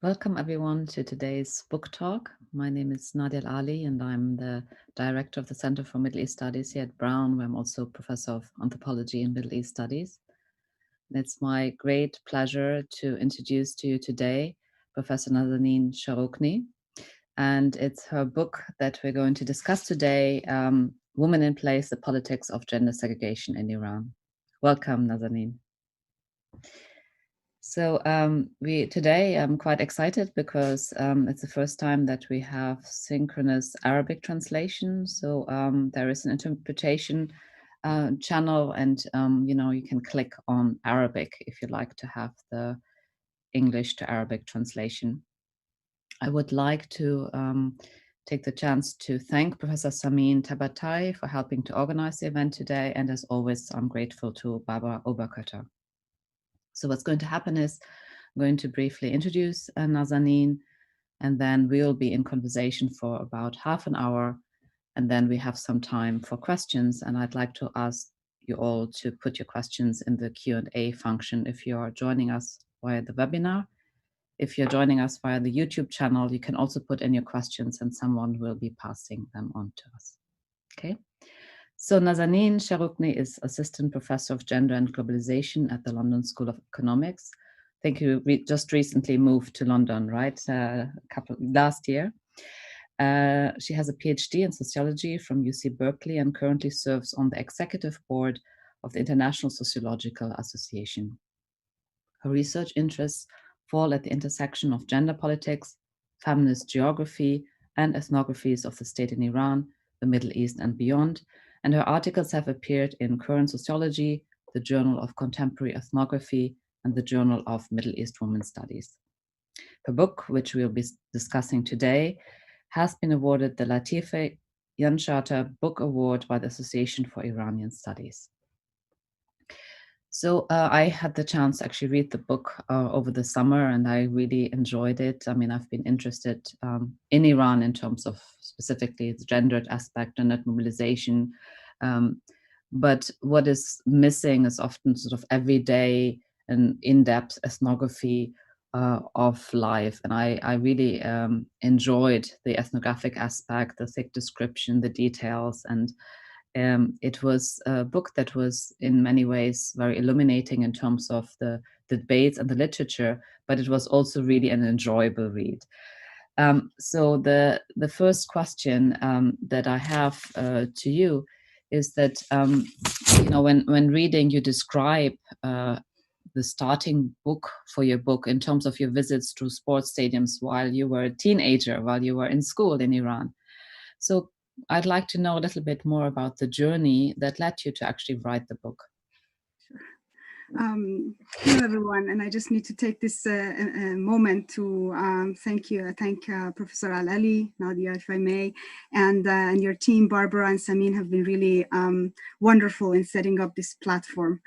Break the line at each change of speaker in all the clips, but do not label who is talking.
Welcome everyone to today's book talk. My name is Nadia Ali and I'm the director of the Center for Middle East Studies here at Brown, where I'm also professor of anthropology and Middle East studies. And it's my great pleasure to introduce to you today Professor Nazanin Shahrokni. And it's her book that we're going to discuss today, Women in Place, the Politics of Gender Segregation in Iran. Welcome, Nazanin. So today I'm quite excited because it's the first time that we have synchronous Arabic translation. So there is an interpretation channel, and you can click on Arabic if you like to have the English to Arabic translation. I would like to take the chance to thank Professor Samin Tabatai for helping to organize the event today, and as always, I'm grateful to Barbara Oberkötter. So what's going to happen is I'm going to briefly introduce Nazanin, and then we'll be in conversation for about half an hour, and then we have some time for questions. And I'd like to ask you all to put your questions in the Q&A function if you are joining us via the webinar. If you're joining us via the YouTube channel, you can also put in your questions and someone will be passing them on to us. Okay. So Nazanin Shahrokni is Assistant Professor of Gender and Globalization at the London School of Economics. I think you just recently moved to London, right? Last year. She has a PhD in sociology from UC Berkeley and currently serves on the executive board of the International Sociological Association. Her research interests fall at the intersection of gender politics, feminist geography, and ethnographies of the state in Iran, the Middle East, and beyond. And her articles have appeared in Current Sociology, the Journal of Contemporary Ethnography, and the Journal of Middle East Women Studies. Her book, which we'll be discussing today, has been awarded the Latife Yanshater Book Award by the Association for Iranian Studies. So I had the chance to actually read the book over the summer, and I really enjoyed it. I mean, I've been interested in Iran in terms of specifically the gendered aspect and that mobilization. But what is missing is often sort of everyday and in-depth ethnography of life. And I really enjoyed the ethnographic aspect, the thick description, the details, and it was a book that was in many ways very illuminating in terms of the debates and the literature, but it was also really an enjoyable read. So the first question that I have to you is that, when reading, you describe the starting book for your book in terms of your visits to sports stadiums while you were a teenager, while you were in school in Iran. So I'd like to know a little bit more about the journey that led you to actually write the book.
Hello, everyone. And I just need to take this moment to thank Professor Al-Ali, Nadia, if I may, and your team, Barbara and Samin, have been really wonderful in setting up this platform.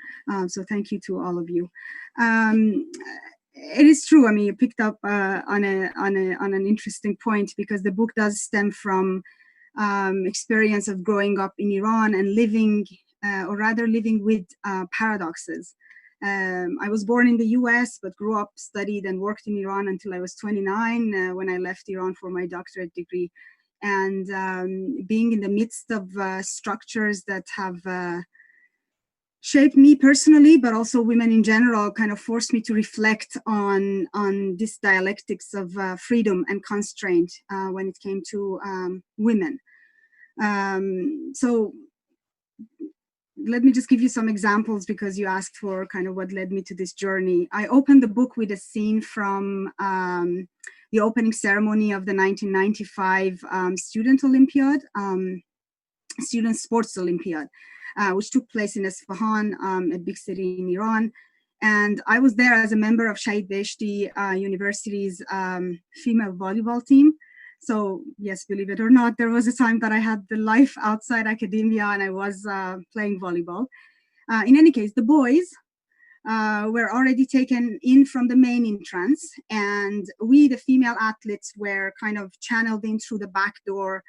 So thank you to all of you. It is true. I mean, you picked up on an interesting point, because the book does stem from experience of growing up in Iran and living with paradoxes. I was born in the US, but grew up, studied, and worked in Iran until I was 29 when I left Iran for my doctorate degree. And being in the midst of structures that have shaped me personally, but also women in general, kind of forced me to reflect on this dialectics of freedom and constraint when it came to women. So let me just give you some examples, because you asked for kind of what led me to this journey. I opened the book with a scene from the opening ceremony of the 1995 Student Olympiad, Student Sports Olympiad, which took place in Isfahan, a big city in Iran. And I was there as a member of Shahid Beheshti University's female volleyball team. So yes, believe it or not, there was a time that I had the life outside academia and I was playing volleyball. In any case, the boys were already taken in from the main entrance, and we, the female athletes, were kind of channeled in through the back door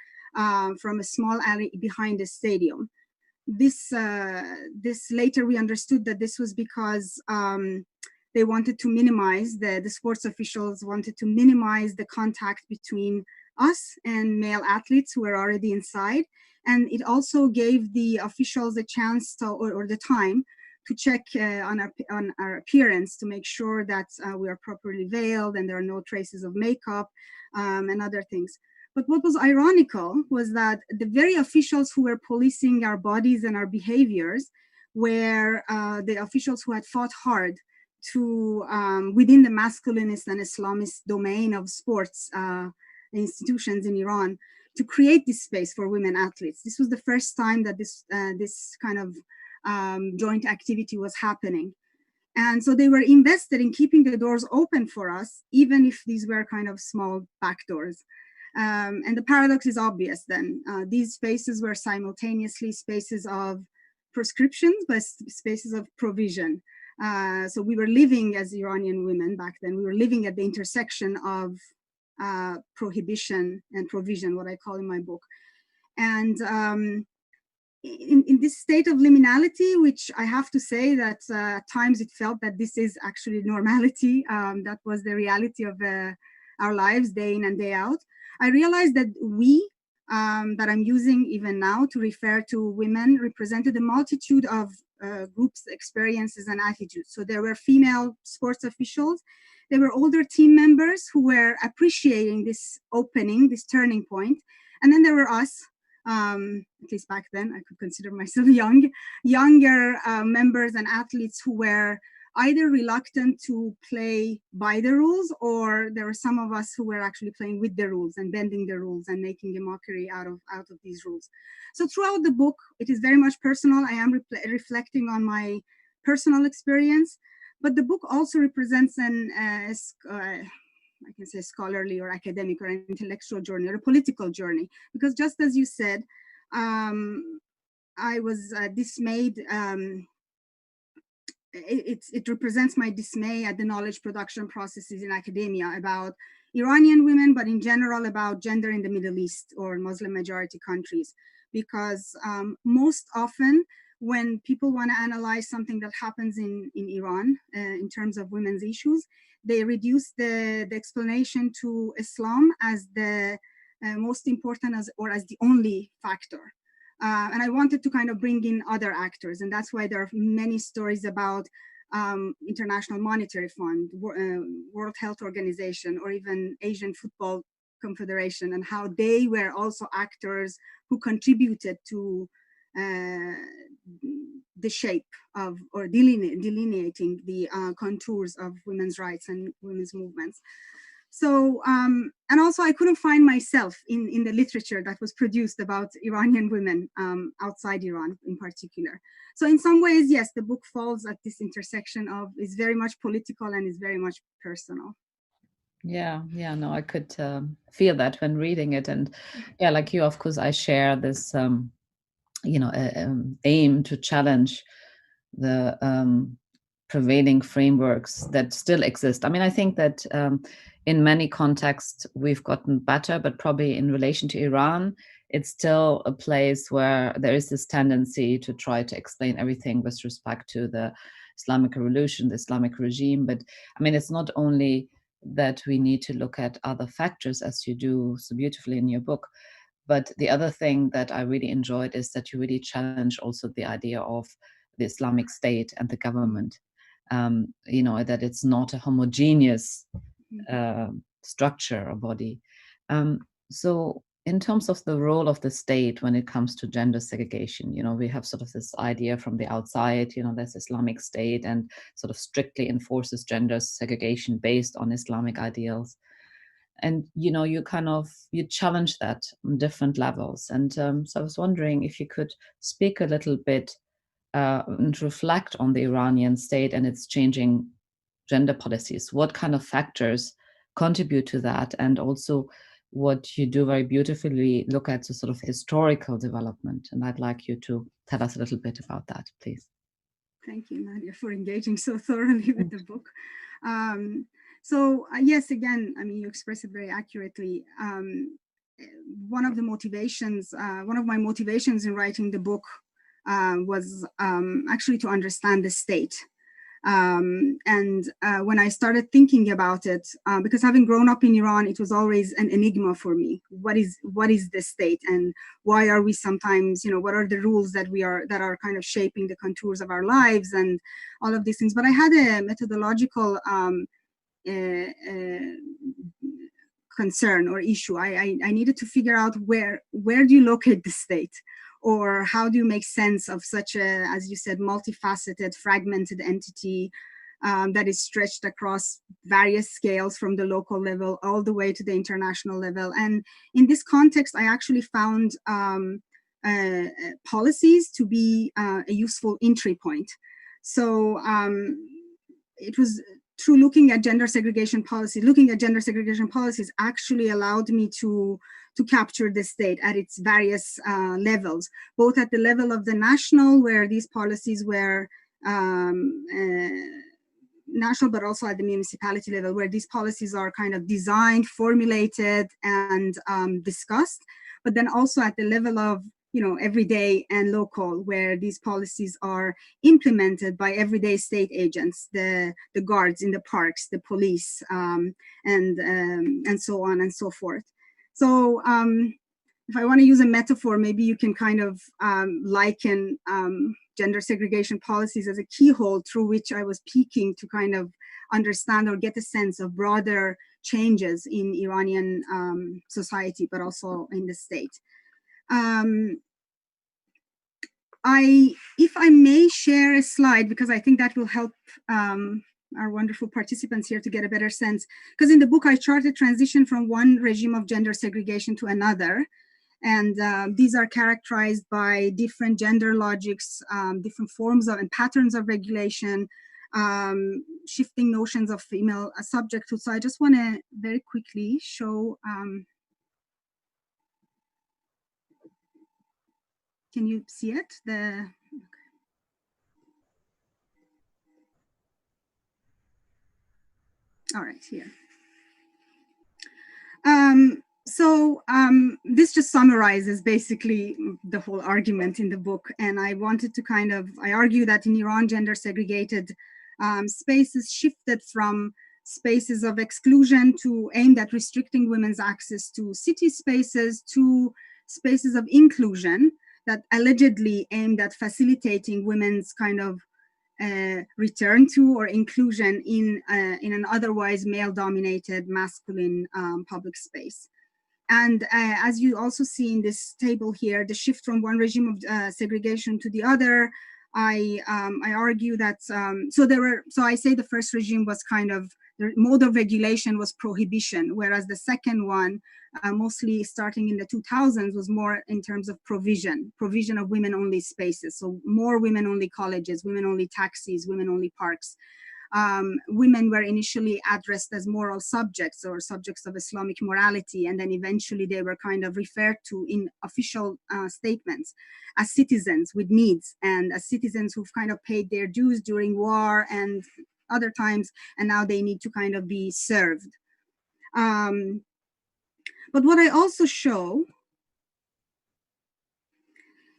from a small alley behind the stadium. This later we understood that this was because They wanted to minimize, the sports officials wanted to minimize the contact between us and male athletes who were already inside. And it also gave the officials a chance to, or the time to check on our appearance, to make sure that we are properly veiled and there are no traces of makeup and other things. But what was ironical was that the very officials who were policing our bodies and our behaviors were the officials who had fought hard to, within the masculinist and Islamist domain of sports institutions in Iran, to create this space for women athletes. This was the first time that this kind of joint activity was happening. And so they were invested in keeping the doors open for us, even if these were kind of small back doors. And the paradox is obvious then. These spaces were simultaneously spaces of prescriptions, but spaces of provision. So we were living as Iranian women back then, we were living at the intersection of prohibition and provision, what I call in my book. And in this state of liminality, which I have to say that at times it felt that this is actually normality, that was the reality of our lives day in and day out, I realized that we, that I'm using even now to refer to women, represented a multitude of groups, experiences, and attitudes. So there were female sports officials, there were older team members who were appreciating this opening, this turning point, and then there were us, at least back then, I could consider myself younger members and athletes who were either reluctant to play by the rules, or there were some of us who were actually playing with the rules and bending the rules and making a mockery out of these rules. So throughout the book, it is very much personal. I am reflecting on my personal experience, but the book also represents I can say scholarly or academic or intellectual journey or a political journey, because just as you said, I was dismayed. It represents my dismay at the knowledge production processes in academia about Iranian women, but in general about gender in the Middle East or Muslim majority countries, because most often when people want to analyze something that happens in Iran in terms of women's issues, they reduce the explanation to Islam as the most important as the only factor. And I wanted to kind of bring in other actors, and that's why there are many stories about International Monetary Fund, World Health Organization, or even Asian Football Confederation, and how they were also actors who contributed to the shape of, or delineating the contours of women's rights and women's movements. So, and also I couldn't find myself in the literature that was produced about Iranian women outside Iran in particular. So in some ways, yes, the book falls at this intersection of, is very much political and is very much personal.
Yeah, no, I could feel that when reading it. And yeah, like you, of course, I share this, aim to challenge the prevailing frameworks that still exist. I mean, I think that in many contexts we've gotten better, but probably in relation to Iran, it's still a place where there is this tendency to try to explain everything with respect to the Islamic Revolution, the Islamic regime. But I mean, it's not only that we need to look at other factors, as you do so beautifully in your book, but the other thing that I really enjoyed is that you really challenge also the idea of the Islamic State and the government. That it's not a homogeneous structure or body. So in terms of the role of the state when it comes to gender segregation, we have sort of this idea from the outside, there's Islamic State and sort of strictly enforces gender segregation based on Islamic ideals. And you challenge that on different levels. And so I was wondering if you could speak a little bit and reflect on the Iranian state and its changing gender policies. What kind of factors contribute to that? And also what you do very beautifully, look at the sort of historical development. And I'd like you to tell us a little bit about that, please.
Thank you, Nadia, for engaging so thoroughly with the book. So yes, again, I mean, you express it very accurately. One of my motivations in writing the book was actually to understand the state. When I started thinking about it, because having grown up in Iran, it was always an enigma for me. What is the state, and why are we sometimes, what are the rules that are kind of shaping the contours of our lives and all of these things. But I had a methodological concern or issue. I needed to figure out where do you locate the state, or how do you make sense of such a, as you said, multifaceted, fragmented entity that is stretched across various scales from the local level all the way to the international level. And in this context, I actually found policies to be a useful entry point. So it was through looking at gender segregation policies actually allowed me to capture the state at its various levels, both at the level of the national, where these policies were national, but also at the municipality level, where these policies are kind of designed, formulated, and discussed, but then also at the level of everyday and local, where these policies are implemented by everyday state agents, the guards in the parks, the police, and so on and so forth. So if I want to use a metaphor, maybe you can kind of liken gender segregation policies as a keyhole through which I was peeking to kind of understand or get a sense of broader changes in Iranian society, but also in the state. If I may share a slide, because I think that will help our wonderful participants here to get a better sense. Because in the book, I chart a transition from one regime of gender segregation to another. And these are characterized by different gender logics, different forms of and patterns of regulation, shifting notions of female subjecthood. So I just want to very quickly show. Can you see it? All right, here. This just summarizes basically the whole argument in the book. And I wanted to I argue that in Iran, gender segregated spaces shifted from spaces of exclusion to aimed at restricting women's access to city spaces to spaces of inclusion that allegedly aimed at facilitating women's return to or inclusion in an otherwise male-dominated, masculine public space. And as you also see in this table here, the shift from one regime of segregation to the other, I argue that, so I say the first regime was the mode of regulation was prohibition, whereas the second one, mostly starting in the 2000s, was more in terms of provision of women-only spaces. So more women-only colleges, women-only taxis, women-only parks. Women were initially addressed as moral subjects or subjects of Islamic morality, and then eventually they were referred to in official statements as citizens with needs, and as citizens who've paid their dues during war and other times, and now they need to be served. But what I also show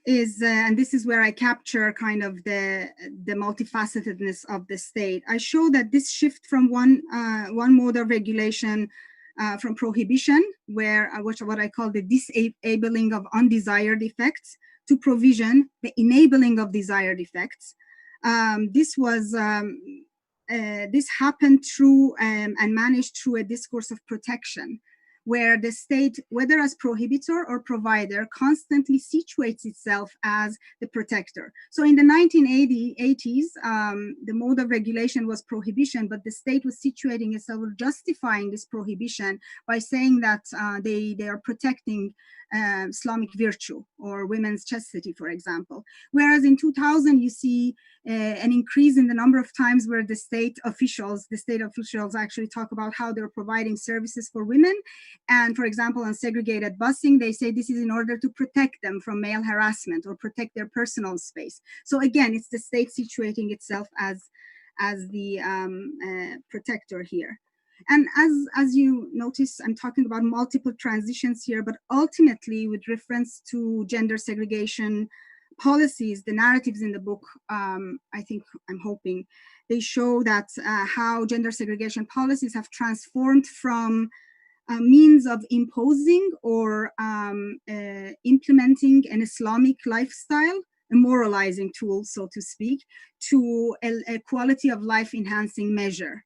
is, and this is where I capture the multifacetedness of the state. I show that this shift from one mode of regulation, from prohibition, what I call the disabling of undesired effects, to provision, the enabling of desired effects. This happened through and managed through a discourse of protection, where the state, whether as prohibitor or provider, constantly situates itself as the protector. So in the 1980s, the mode of regulation was prohibition, but the state was situating itself or justifying this prohibition by saying that they are protecting Islamic virtue or women's chastity, for example. Whereas in 2000, you see an increase in the number of times where the state officials actually talk about how they're providing services for women. And for example, on segregated busing, they say this is in order to protect them from male harassment or protect their personal space. So again, it's the state situating itself as the protector here. And as you notice, I'm talking about multiple transitions here, but ultimately with reference to gender segregation policies, the narratives in the book, I think, I'm hoping, they show that how gender segregation policies have transformed from means of imposing or implementing an Islamic lifestyle, a moralizing tool, so to speak, to a quality of life enhancing measure.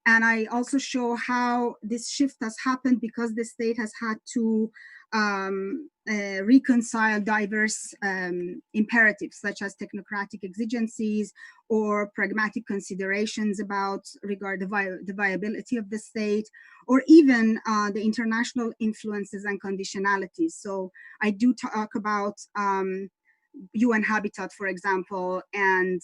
And I also show how this shift has happened because the state has had to reconcile diverse imperatives such as technocratic exigencies or pragmatic considerations about the viability of the state, or even the international influences and conditionalities. So I do talk about UN Habitat, for example, and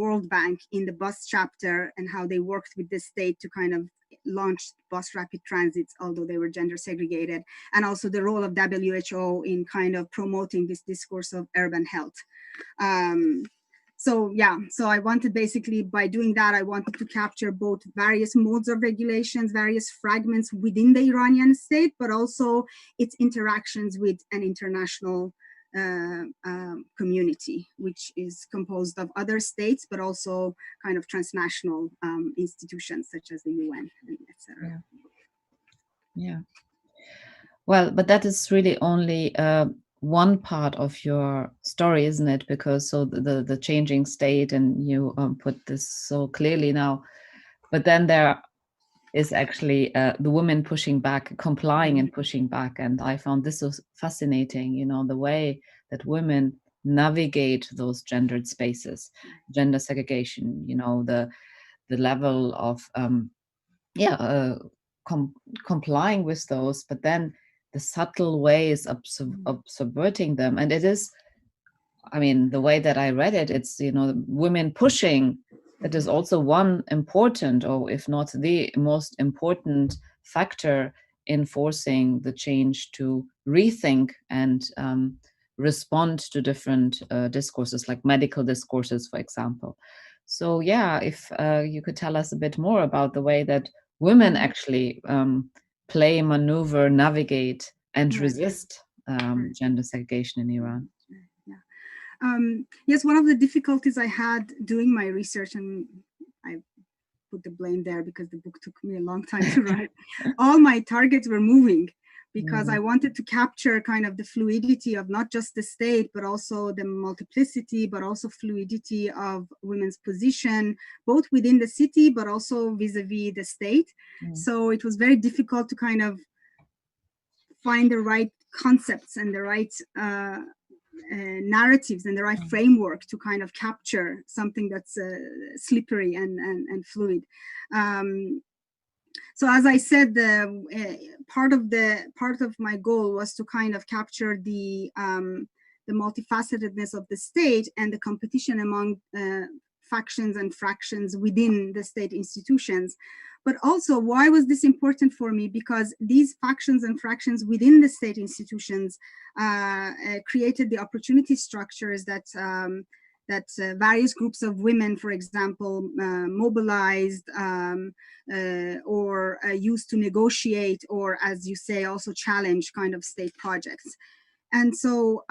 World Bank in the bus chapter, and how they worked with the state to kind of launch bus rapid transits, although they were gender segregated, and also the role of WHO in kind of promoting this discourse of urban health. So yeah, so I wanted basically, by doing that, I wanted to capture both various modes of regulations, various fragments within the Iranian state, but also its interactions with an international community, which is composed of other states, but also kind of transnational institutions such as the UN, etc.
Yeah. Well, but that is really only one part of your story, isn't it? Because so the changing state, and you put this so clearly now, but then there is actually the women pushing back, complying and pushing back. And I found this so fascinating, you know, the way that women navigate those gendered spaces, gender segregation, you know, the level of complying with those, but then the subtle ways of subverting them. And it is, I mean, the way that I read it, it's, you know, women pushing, that is also one important, or if not the most important factor in forcing the change to rethink and respond to different discourses, like medical discourses, for example. So yeah, if you could tell us a bit more about the way that women actually play, maneuver, navigate, and resist gender segregation in Iran.
Yes, one of the difficulties I had doing my research, and I put the blame there because the book took me a long time to write, all my targets were moving, because I wanted to capture kind of the fluidity of not just the state, but also the multiplicity, but also fluidity of women's position, both within the city, but also vis-a-vis the state. So it was very difficult to kind of find the right concepts and the right narratives and the right framework to kind of capture something that's slippery and fluid. So as I said, part of my goal was to kind of capture the multifacetedness of the state and the competition among factions and fractions within the state institutions. But also, why was this important for me? Because these factions and fractions within the state institutions created the opportunity structures that various groups of women, for example, mobilized or used to negotiate, or, as you say, also challenge kind of state projects. And so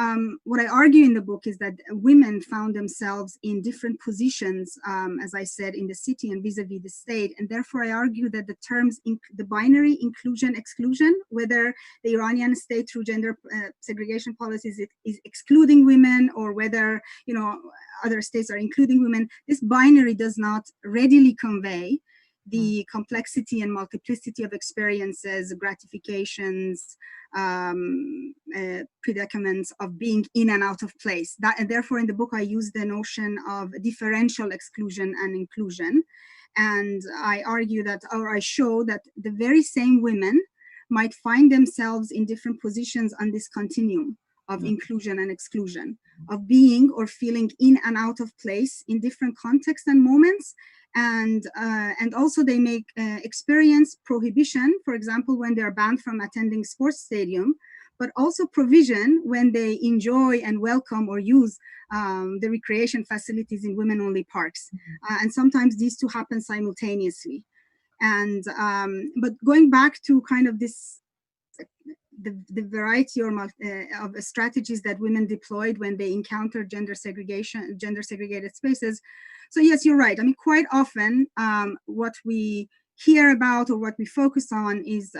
what I argue in the book is that women found themselves in different positions, as I said, in the city and vis-a-vis the state. And therefore, I argue that the terms, the binary inclusion, exclusion, whether the Iranian state through gender segregation policies is excluding women, or whether, you know, other states are including women, this binary does not readily convey the complexity and multiplicity of experiences, gratifications, predicaments of being in and out of place. And therefore, in the book, I use the notion of differential exclusion and inclusion. And I argue that, or I show that the very same women might find themselves in different positions on this continuum of inclusion and exclusion, of being or feeling in and out of place in different contexts and moments. And also they may experience prohibition, for example, when they're banned from attending sports stadium, but also provision when they enjoy and welcome or use the recreation facilities in women-only parks. And sometimes these two happen simultaneously. And but going back to kind of this the variety of strategies that women deployed when they encountered gender segregation, gender segregated spaces. So yes, you're right. I mean, quite often what we hear about or what we focus on is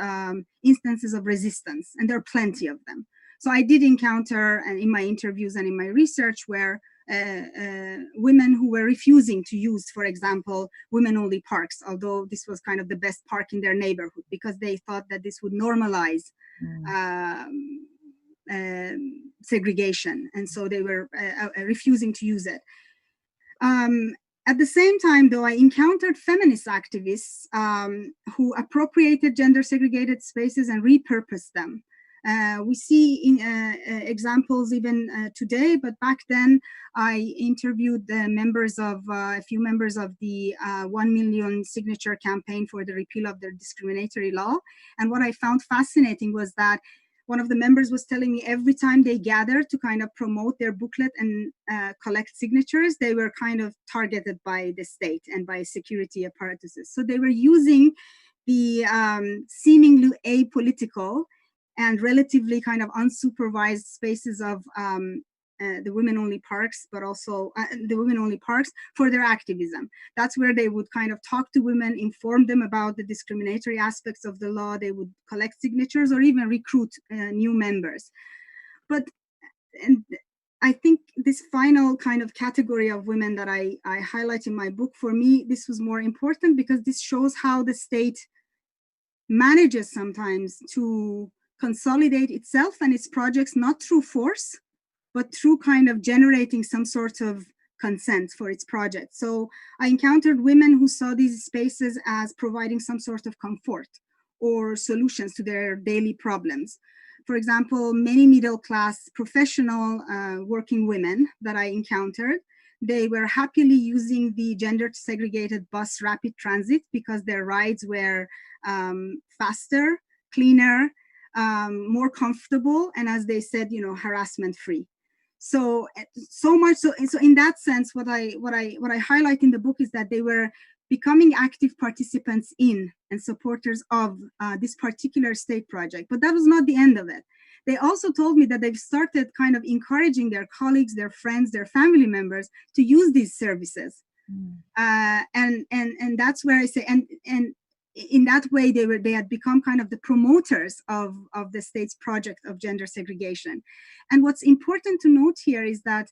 instances of resistance, and there are plenty of them. So I did encounter, and in my interviews and in my research, where women who were refusing to use, for example, women-only parks, although this was kind of the best park in their neighborhood, because they thought that this would normalize segregation, and so they were refusing to use it. At the same time, though, I encountered feminist activists who appropriated gender-segregated spaces and repurposed them. We see in, examples even today, but back then I interviewed the members of a few members of the 1 million signature campaign for the repeal of the discriminatory law. And what I found fascinating was that one of the members was telling me every time they gathered to kind of promote their booklet and collect signatures, they were kind of targeted by the state and by security apparatuses. So they were using the seemingly apolitical and relatively kind of unsupervised spaces of the women-only parks, but also the women-only parks for their activism. That's where they would kind of talk to women, inform them about the discriminatory aspects of the law. They would collect signatures or even recruit new members. But and I think this final kind of category of women that I highlight in my book, for me, this was more important because this shows how the state manages sometimes to consolidate itself and its projects, not through force, but through kind of generating some sort of consent for its project. So I encountered women who saw these spaces as providing some sort of comfort or solutions to their daily problems. For example, many middle-class professional working women that I encountered, they were happily using the gender-segregated bus rapid transit because their rides were faster, cleaner, more comfortable, and as they said, you know, harassment-free. So much so in that sense, what I highlight in the book is that they were becoming active participants in and supporters of this particular state project. But that was not the end of it. They also told me that they've started kind of encouraging their colleagues, their friends, their family members to use these services. And that's where I say, and in that way, they had become kind of the promoters of the state's project of gender segregation. And what's important to note here is that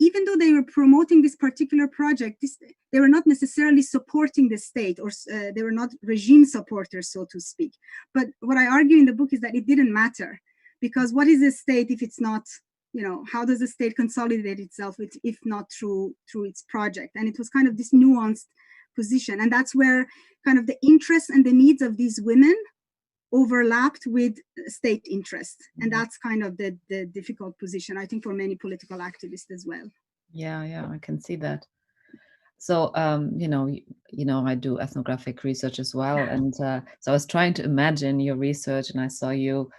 even though they were promoting this particular project, they were not necessarily supporting the state, or they were not regime supporters, so to speak. But what I argue in the book is that it didn't matter, because what is a state if it's not, you know, how does the state consolidate itself if not through its project? And it was kind of this nuanced position. And that's where kind of the interests and the needs of these women overlapped with state interest. And that's kind of the difficult position, I think, for many political activists as well.
Yeah, I can see that. So, you know, I do ethnographic research as well. And so I was trying to imagine your research, and I saw you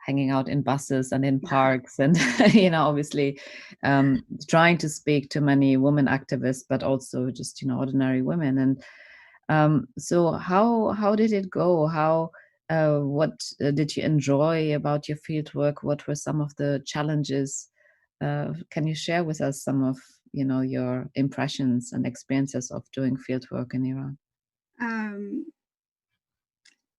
hanging out in buses and in parks and, you know, obviously trying to speak to many women activists, but also just, you know, ordinary women. And so how did it go? What did you enjoy about your fieldwork? What were some of the challenges? Can you share with us some of, you know, your impressions and experiences of doing fieldwork in Iran?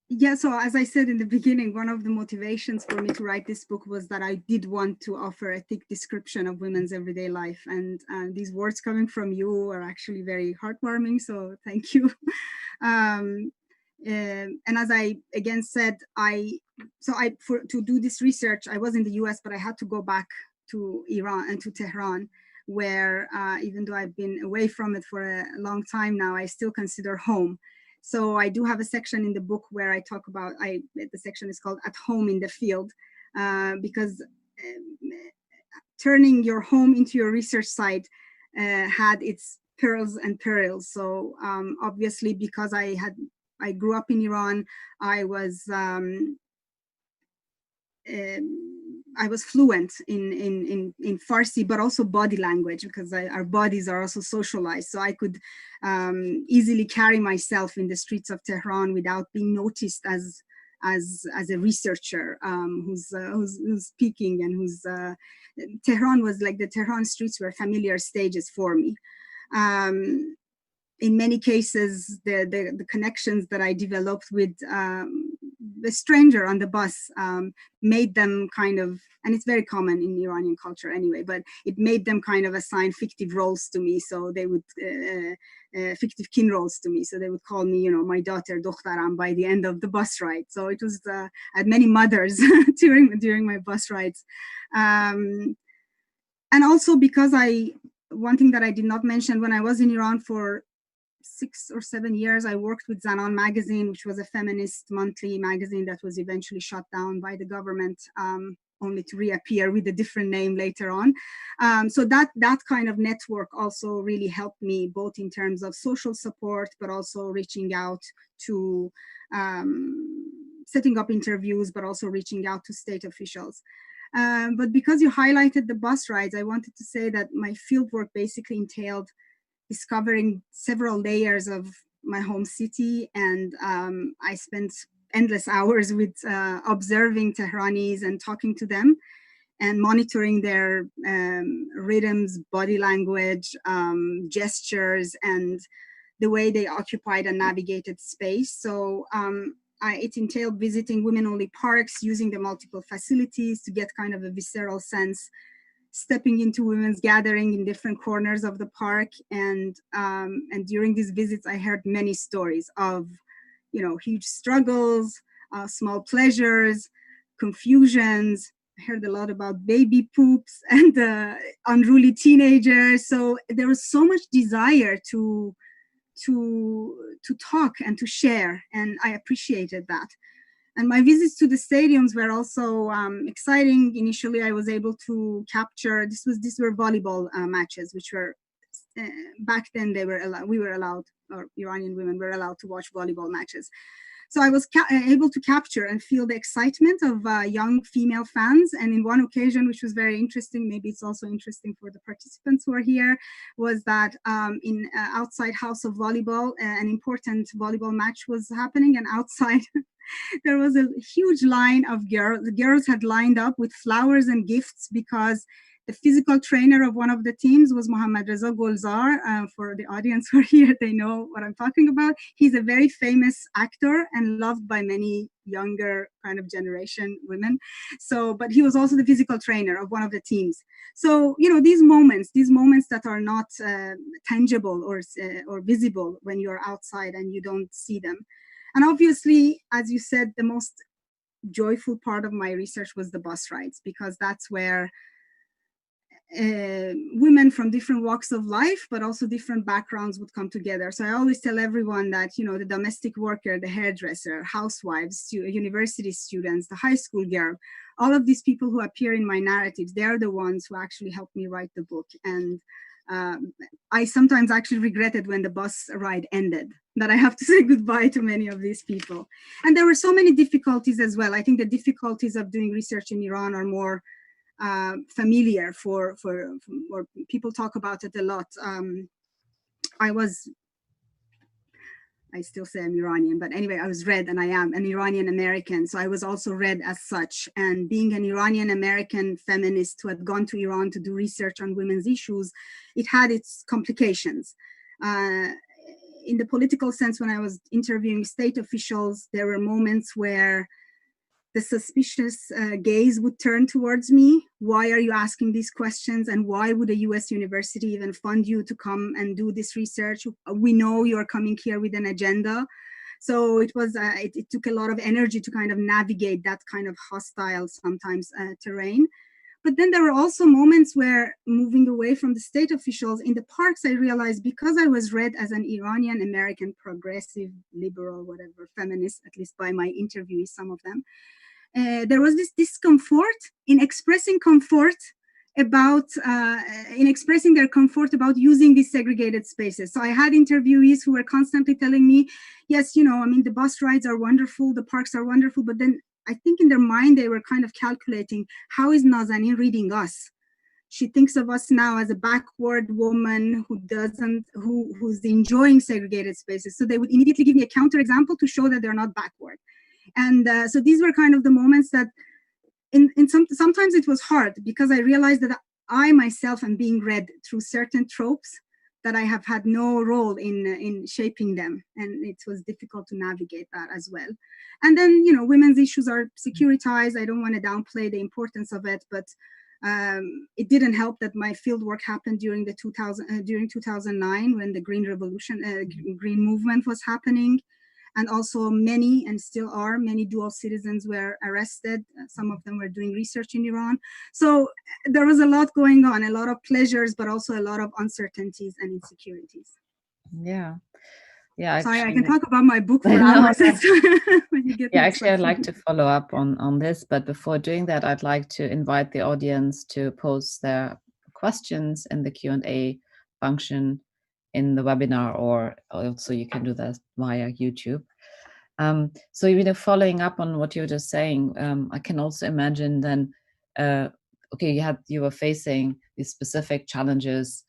Yeah, so as I said in the beginning, one of the motivations for me to write this book was that I did want to offer a thick description of women's everyday life. And these words coming from you are actually very heartwarming, so thank you. And as I again said, to do this research, I was in the US, but I had to go back to Iran and to Tehran, where even though I've been away from it for a long time now, I still consider home. So I do have a section in the book where I talk about, the section is called At Home in the Field, because turning your home into your research site had its perils and perils. So obviously, because I grew up in Iran, I was fluent in Farsi, but also body language, because our bodies are also socialized. So I could easily carry myself in the streets of Tehran without being noticed as as a researcher who's speaking, and Tehran was like, the Tehran streets were familiar stages for me. In many cases, the connections that I developed with the stranger on the bus made them kind of, and it's very common in Iranian culture anyway, but it made them kind of assign fictive roles to me. So they would, fictive kin roles to me. So they would call me, you know, my daughter, Dokhtaram, by the end of the bus ride. So it was, I had many mothers during my bus rides. And also because one thing that I did not mention, when I was in Iran for 6 or 7 years, I worked with Zanan magazine, which was a feminist monthly magazine that was eventually shut down by the government, only to reappear with a different name later on. So that kind of network also really helped me, both in terms of social support, but also reaching out to setting up interviews, but also reaching out to state officials. But because you highlighted the bus rides, I wanted to say that my fieldwork basically entailed discovering several layers of my home city, and I spent endless hours with observing Tehranis and talking to them and monitoring their rhythms, body language, gestures, and the way they occupied and navigated space. So it entailed visiting women-only parks, using the multiple facilities to get kind of a visceral sense, stepping into women's gathering in different corners of the park. And during these visits, I heard many stories of, you know, huge struggles, small pleasures, confusions. I heard a lot about baby poops and unruly teenagers. So there was so much desire to talk and to share, and I appreciated that. And my visits to the stadiums were also exciting. Initially, I was able to capture, these were volleyball matches, which were, back then we were allowed, or Iranian women were allowed to watch volleyball matches. So I was able to capture and feel the excitement of young female fans. And in one occasion, which was very interesting, maybe it's also interesting for the participants who are here, was that in outside House of Volleyball, an important volleyball match was happening, and outside there was a huge line of girls. The girls had lined up with flowers and gifts because the physical trainer of one of the teams was Mohammad Reza Golzar. For the audience who are here, they know what I'm talking about. He's a very famous actor and loved by many younger kind of generation women. So, but he was also the physical trainer of one of the teams. So, you know, these moments that are not tangible or visible when you're outside and you don't see them. And obviously, as you said, the most joyful part of my research was the bus rides, because that's where women from different walks of life, but also different backgrounds would come together. So I always tell everyone that, you know, the domestic worker, the hairdresser, housewives, university students, the high school girl, all of these people who appear in my narratives, they're the ones who actually helped me write the book. And I sometimes actually regretted when the bus ride ended, that I have to say goodbye to many of these people. And there were so many difficulties as well. I think the difficulties of doing research in Iran are more familiar for or people talk about it a lot. I still say I'm Iranian, but anyway, I was read, and I am an Iranian American. So I was also read as such. And being an Iranian American feminist who had gone to Iran to do research on women's issues, it had its complications. In the political sense, when I was interviewing state officials, there were moments where the suspicious gaze would turn towards me. Why are you asking these questions? And why would a US university even fund you to come and do this research? We know you're coming here with an agenda. So it was, it took a lot of energy to kind of navigate that kind of hostile, sometimes terrain. But then there were also moments where, moving away from the state officials in the parks, I realized, because I was read as an Iranian American progressive, liberal, whatever, feminist, at least by my interviewees, some of them, there was this discomfort in expressing comfort about, in expressing their comfort about using these segregated spaces. So I had interviewees who were constantly telling me, yes, you know, I mean, the bus rides are wonderful, the parks are wonderful, but then I think in their mind, they were kind of calculating, how is Nazanin reading us? She thinks of us now as a backward woman who's enjoying segregated spaces. So they would immediately give me a counterexample to show that they're not backward. And so these were kind of the moments that sometimes it was hard, because I realized that I myself am being read through certain tropes that I have had no role in shaping them, and it was difficult to navigate that as well. And then, you know, women's issues are securitized. I don't want to downplay the importance of it, but it didn't help that my field work happened during the 2009, when the Green Revolution, Green movement was happening. And also many, and still are, many dual citizens were arrested. Some of them were doing research in Iran. So there was a lot going on, a lot of pleasures, but also a lot of uncertainties and insecurities.
Yeah. Yeah,
Sorry,
actually,
I can talk about my book for hours. When you get
yeah, actually, I'd like to follow up on this, but before doing that, I'd like to invite the audience to post their questions in the Q&A function in the webinar, or also you can do that via YouTube. So, you know, following up on what you were just saying, I can also imagine then, okay, you were facing these specific challenges,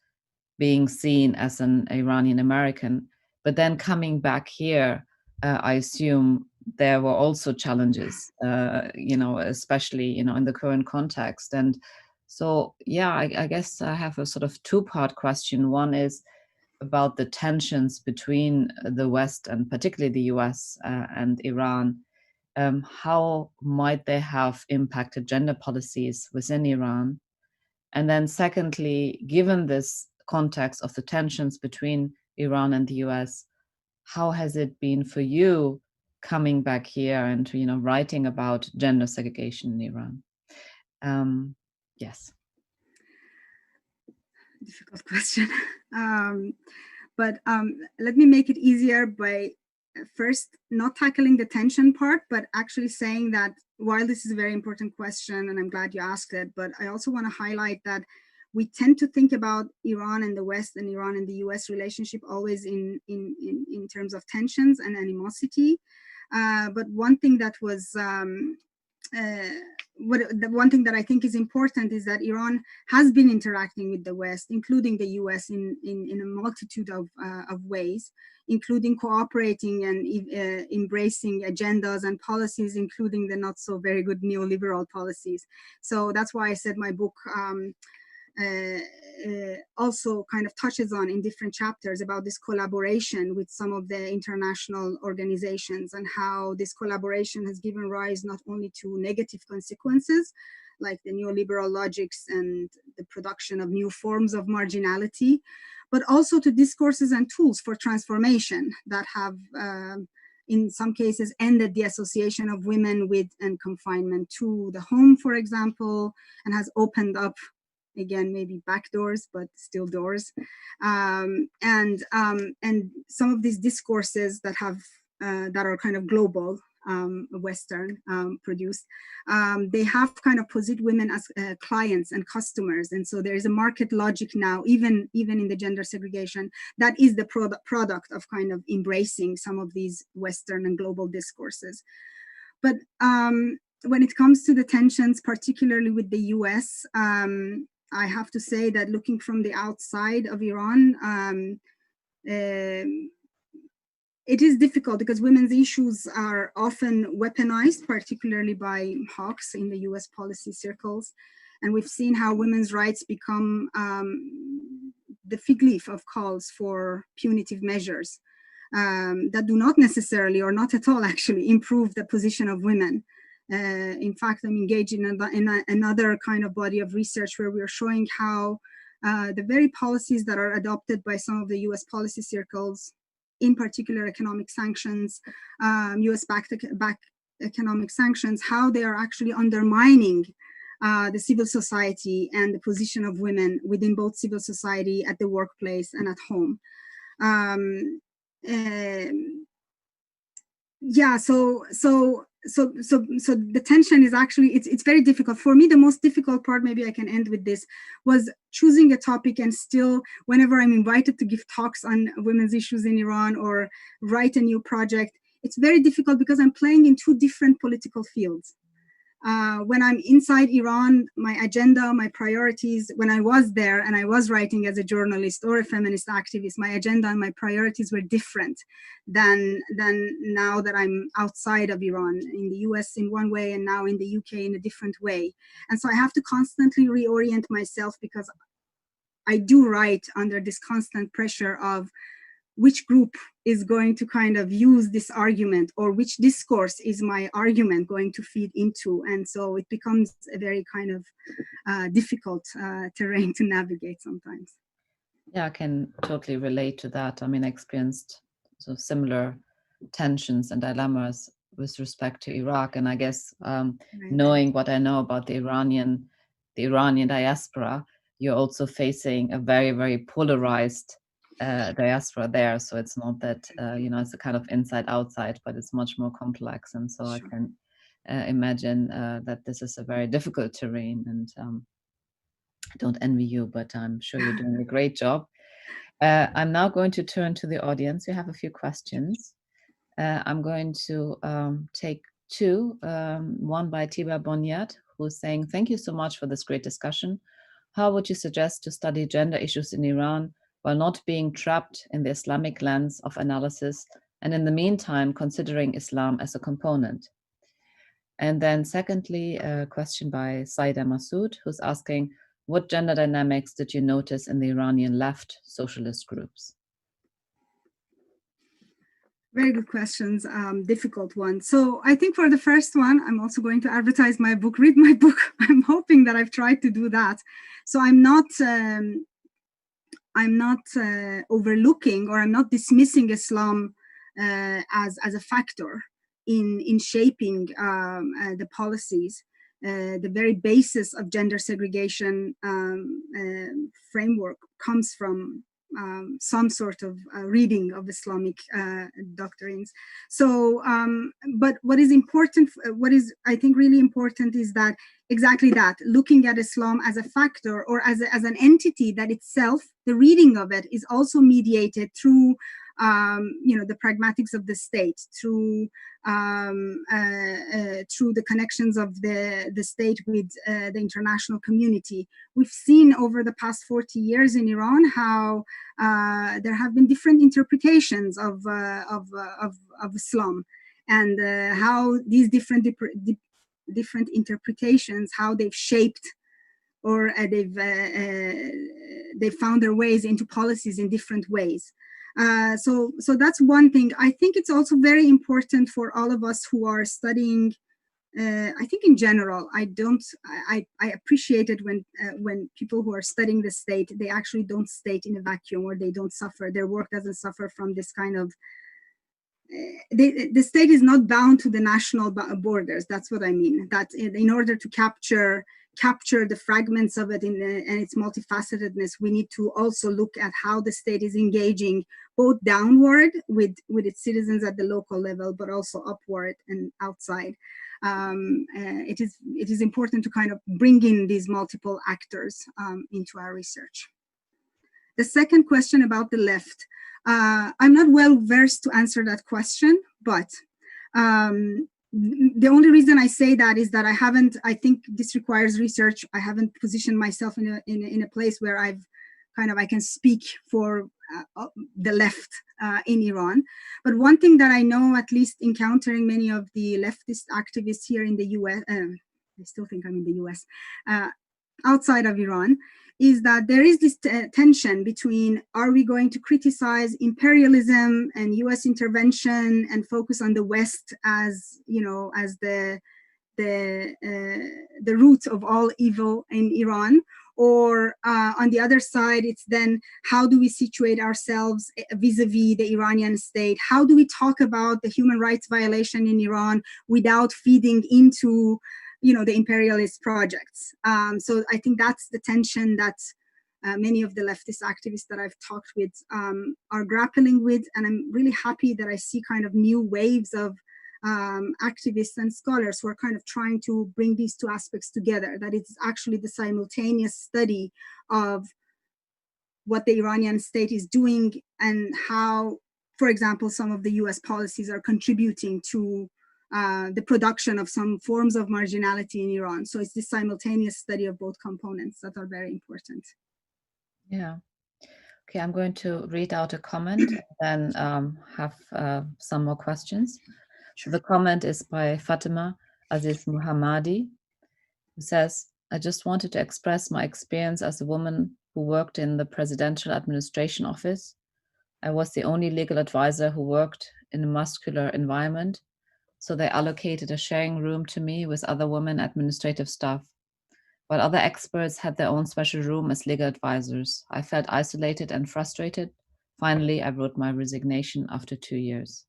being seen as an Iranian American, but then coming back here, I assume there were also challenges, you know, especially, you know, in the current context. And so, yeah, I guess I have a sort of two-part question. One is about the tensions between the West, and particularly the US, and Iran. How might they have impacted gender policies within Iran? And then secondly, given this context of the tensions between Iran and the US, how has it been for you coming back here and, you know, writing about gender segregation in Iran? Yes.
Difficult question. But let me make it easier by first not tackling the tension part, but actually saying that while this is a very important question, and I'm glad you asked it, but I also want to highlight that we tend to think about Iran and the West, and Iran and the US relationship always in terms of tensions and animosity. But one thing that was the one thing that I think is important is that Iran has been interacting with the West, including the US, in a multitude of ways, including cooperating and embracing agendas and policies, including the not so very good neoliberal policies. So that's why I said my book also kind of touches on, in different chapters, about this collaboration with some of the international organizations, and how this collaboration has given rise not only to negative consequences, like the neoliberal logics and the production of new forms of marginality, but also to discourses and tools for transformation that have in some cases ended the association of women with and confinement to the home, for example, and has opened up, again, maybe back doors, but still doors. And some of these discourses that have that are kind of global, Western produced, they have kind of positioned women as clients and customers. And so there is a market logic now, even in the gender segregation, that is the product of kind of embracing some of these Western and global discourses. But when it comes to the tensions, particularly with the US, I have to say that looking from the outside of Iran, it is difficult because women's issues are often weaponized, particularly by hawks in the US policy circles. And we've seen how women's rights become the fig leaf of calls for punitive measures that do not necessarily, or not at all actually, improve the position of women. In fact, I'm engaged in another kind of body of research where we are showing how the very policies that are adopted by some of the US policy circles, in particular economic sanctions, US-backed economic sanctions, how they are actually undermining the civil society and the position of women within both civil society, at the workplace, and at home. Yeah, so the tension is actually, it's very difficult. For me, the most difficult part, maybe I can end with this, was choosing a topic, and still, whenever I'm invited to give talks on women's issues in Iran or write a new project, it's very difficult because I'm playing in two different political fields. When I'm inside Iran, my agenda, my priorities, when I was there and I was writing as a journalist or a feminist activist, my agenda and my priorities were different than now that I'm outside of Iran, in the US in one way and now in the UK in a different way. And so I have to constantly reorient myself, because I do write under this constant pressure of which group is going to kind of use this argument, or which discourse is my argument going to feed into. And so it becomes a very kind of difficult terrain to navigate sometimes.
Yeah, I can totally relate to that. I mean, I experienced sort of similar tensions and dilemmas with respect to Iraq. And I guess
Right.
knowing what I know about the Iranian diaspora, you're also facing a very, very polarized diaspora there. So it's not that, it's a kind of inside outside, but it's much more complex. And so I can imagine that this is a very difficult terrain. And I don't envy you, but I'm sure you're doing a great job. I'm now going to turn to the audience. We have a few questions. I'm going to take two, one by Tiba Bonyat, who's saying, thank you so much for this great discussion. How would you suggest to study gender issues in Iran while not being trapped in the Islamic lens of analysis, and in the meantime, considering Islam as a component? And then secondly, a question by Saida Masood, who's asking, what gender dynamics did you notice in the Iranian left socialist groups?
Very good questions, difficult ones. So I think for the first one, I'm also going to advertise my book, read my book. I'm hoping that I've tried to do that. So I'm not overlooking, or I'm not dismissing Islam as a factor in shaping the policies. The very basis of gender segregation framework comes from some sort of reading of Islamic doctrines. So, but what is important, what is I think really important, is that exactly that, looking at Islam as a factor, or as an entity that itself, the reading of it is also mediated through the pragmatics of the state, through the connections of the state with the international community. We've seen over the past 40 years in Iran how there have been different interpretations of Islam, and how these different interpretations, how they've shaped, or they've found their ways into policies in different ways. So that's one thing. I think it's also very important for all of us who are studying. I think in general, I appreciate it when people who are studying the state, they actually don't state in a vacuum, or they don't suffer. Their work doesn't suffer from this kind of. The state is not bound to the national borders. That's what I mean. That in order to capture the fragments of it and its multifacetedness, we need to also look at how the state is engaging both downward with its citizens at the local level, but also upward and outside. It is important to kind of bring in these multiple actors into our research. The second question about the left. I'm not well versed to answer that question, but the only reason I say that is that I think this requires research. I haven't positioned myself in a place where I can speak for the left in Iran. But one thing that I know, at least encountering many of the leftist activists here in the US, I still think I'm in the US, outside of Iran, is that there is this tension between, are we going to criticize imperialism and US intervention and focus on the West as, as the root of all evil in Iran? Or on the other side, it's then, how do we situate ourselves vis-a-vis the Iranian state? How do we talk about the human rights violation in Iran without feeding into the imperialist projects? So I think that's the tension that many of the leftist activists that I've talked with are grappling with. And I'm really happy that I see kind of new waves of activists and scholars who are kind of trying to bring these two aspects together, that it's actually the simultaneous study of what the Iranian state is doing and how, for example, some of the US policies are contributing to the production of some forms of marginality in Iran. So it's this simultaneous study of both components that are very important.
Yeah. Okay, I'm going to read out a comment and then have some more questions.
Sure.
The comment is by Fatima Aziz Muhammadi, who says, I just wanted to express my experience as a woman who worked in the presidential administration office. I was the only legal advisor who worked in a muscular environment, so they allocated a sharing room to me with other women administrative staff, while other experts had their own special room as legal advisors. I felt isolated and frustrated. Finally, I wrote my resignation after 2 years.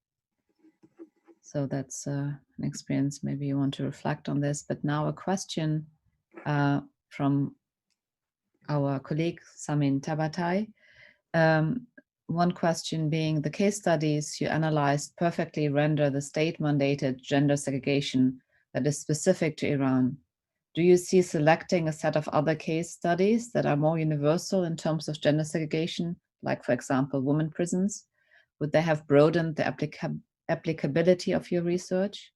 So that's an experience. Maybe you want to reflect on this. But now a question from our colleague, Samin Tabatai. One question being, the case studies you analyzed perfectly render the state-mandated gender segregation that is specific to Iran. Do you see selecting a set of other case studies that are more universal in terms of gender segregation, like, for example, women prisons? Would they have broadened the applicability of your research?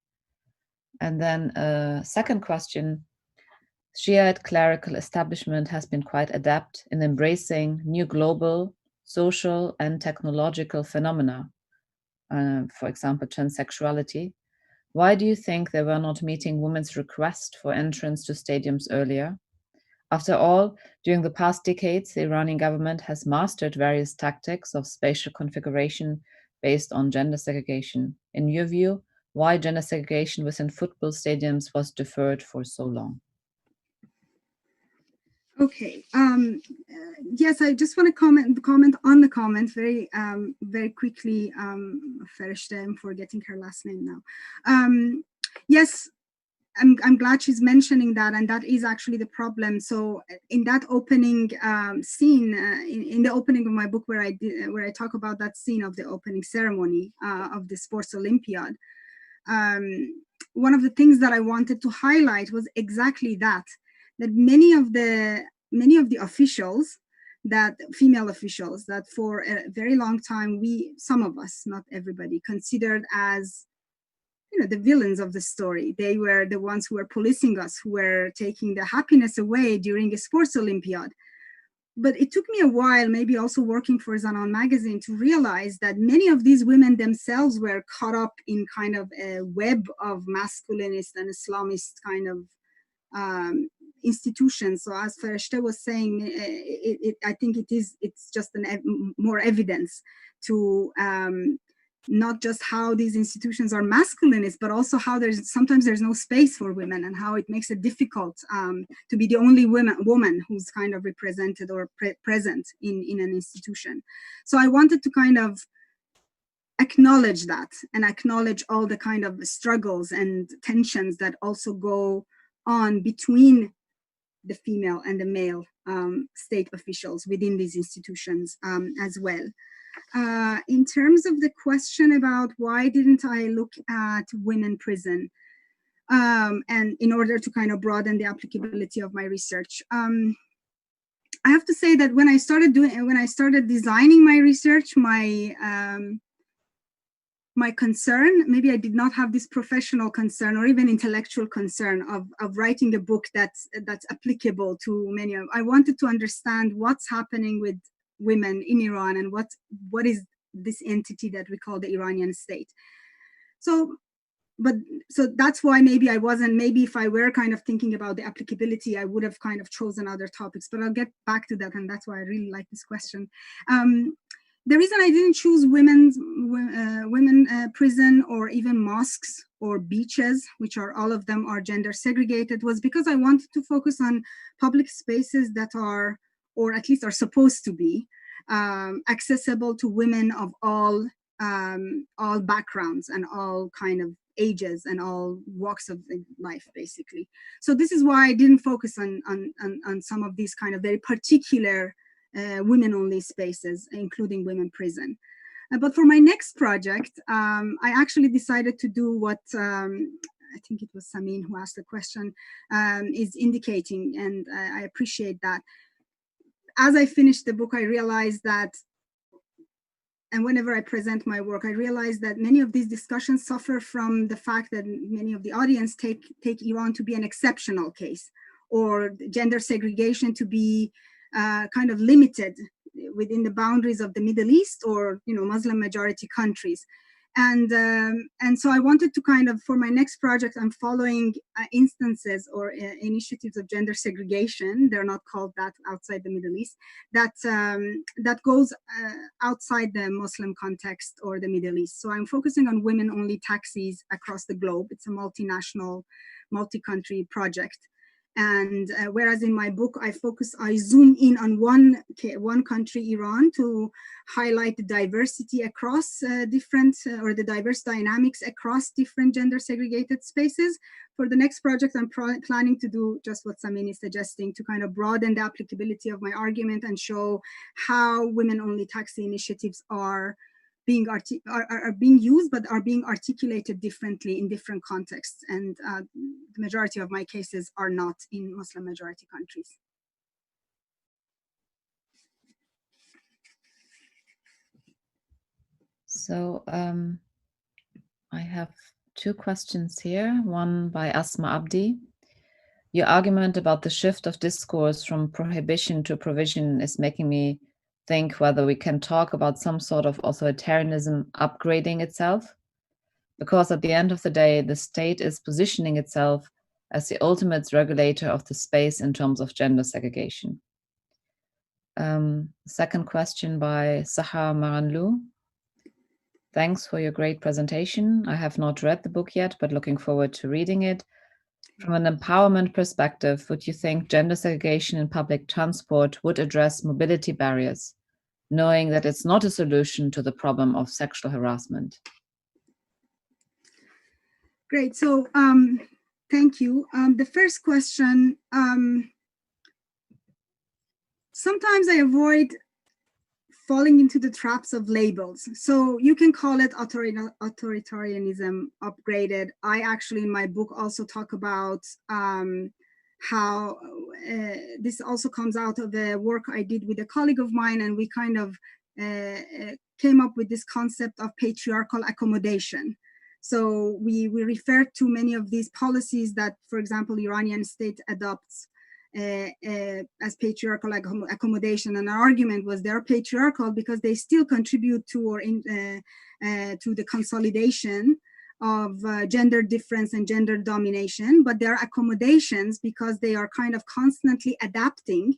And then a second question, Shiite clerical establishment has been quite adept in embracing new global, social, and technological phenomena, for example, transsexuality. Why do you think they were not meeting women's request for entrance to stadiums earlier? After all, during the past decades, the Iranian government has mastered various tactics of spatial configuration based on gender segregation. In your view, why gender segregation within football stadiums was deferred for so long?
Okay. Yes, I just want to comment on the comment very quickly. Ferishte, I'm forgetting her last name now. Yes, I'm glad she's mentioning that, and that is actually the problem. So in that opening scene, in the opening of my book, where I talk about that scene of the opening ceremony of the Sports Olympiad, one of the things that I wanted to highlight was exactly that many of the officials, that female officials, that for a very long time some of us, not everybody, considered as the villains of the story. They were the ones who were policing us, who were taking the happiness away during a sports Olympiad. But it took me a while, maybe also working for Zanan magazine, to realize that many of these women themselves were caught up in kind of a web of masculinist and Islamist kind of institutions. So as Ferishte was saying, I think it's just more evidence to not just how these institutions are masculinist, but also how sometimes there's no space for women, and how it makes it difficult to be the only woman who's kind of represented or present in an institution. So I wanted to kind of acknowledge that, and acknowledge all the kind of struggles and tensions that also go on between the female and the male state officials within these institutions as well. In terms of the question about why didn't I look at women prison, and in order to kind of broaden the applicability of my research, I have to say that when I started designing my research, my concern, maybe I did not have this professional concern or even intellectual concern of writing a book that's applicable to many of. I wanted to understand what's happening with women in Iran, and what is this entity that we call the Iranian state. So that's why maybe if I were kind of thinking about the applicability, I would have kind of chosen other topics, but I'll get back to that, and that's why I really like this question. The reason I didn't choose women prison, or even mosques or beaches, which all of them are gender segregated, was because I wanted to focus on public spaces that are, or at least are supposed to be, accessible to women of all backgrounds and all kind of ages and all walks of life, basically. So this is why I didn't focus on some of these kind of very particular women-only spaces, including women prison. But for my next project, I actually decided to do what I think it was Samin who asked the question, is indicating, and I appreciate that. As I finished the book, I realized that and whenever I present my work, I realize that many of these discussions suffer from the fact that many of the audience take Iran to be an exceptional case, or gender segregation to be kind of limited within the boundaries of the Middle East or Muslim majority countries. And so I wanted to kind of, for my next project, I'm following instances or initiatives of gender segregation. They're not called that outside the Middle East. That goes outside the Muslim context or the Middle East. So I'm focusing on women-only taxis across the globe. It's a multinational, multi-country project. And whereas in my book, I zoom in on one country, Iran, to highlight the diversity across or the diverse dynamics across different gender segregated spaces. For the next project, I'm planning to do just what Samin is suggesting, to kind of broaden the applicability of my argument and show how women-only taxi initiatives are being used, but are being articulated differently in different contexts. And the majority of my cases are not in Muslim majority countries.
So I have two questions here, one by Asma Abdi. Your argument about the shift of discourse from prohibition to provision is making me think whether we can talk about some sort of authoritarianism upgrading itself, because at the end of the day, the state is positioning itself as the ultimate regulator of the space in terms of gender segregation. Second question by Sahar Maranlou. Thanks for your great presentation. I have not read the book yet, but looking forward to reading it. From an empowerment perspective, would you think gender segregation in public transport would address mobility barriers, knowing that it's not a solution to the problem of sexual harassment?
Great. So thank you. The first question, sometimes I avoid falling into the traps of labels. So you can call it authoritarianism upgraded. I actually, in my book, also talk about how this also comes out of the work I did with a colleague of mine, and we kind of came up with this concept of patriarchal accommodation. So we refer to many of these policies that, for example, Iranian state adopts as patriarchal accommodation, and our argument was they're patriarchal because they still contribute to to the consolidation of gender difference and gender domination, but they're accommodations because they are kind of constantly adapting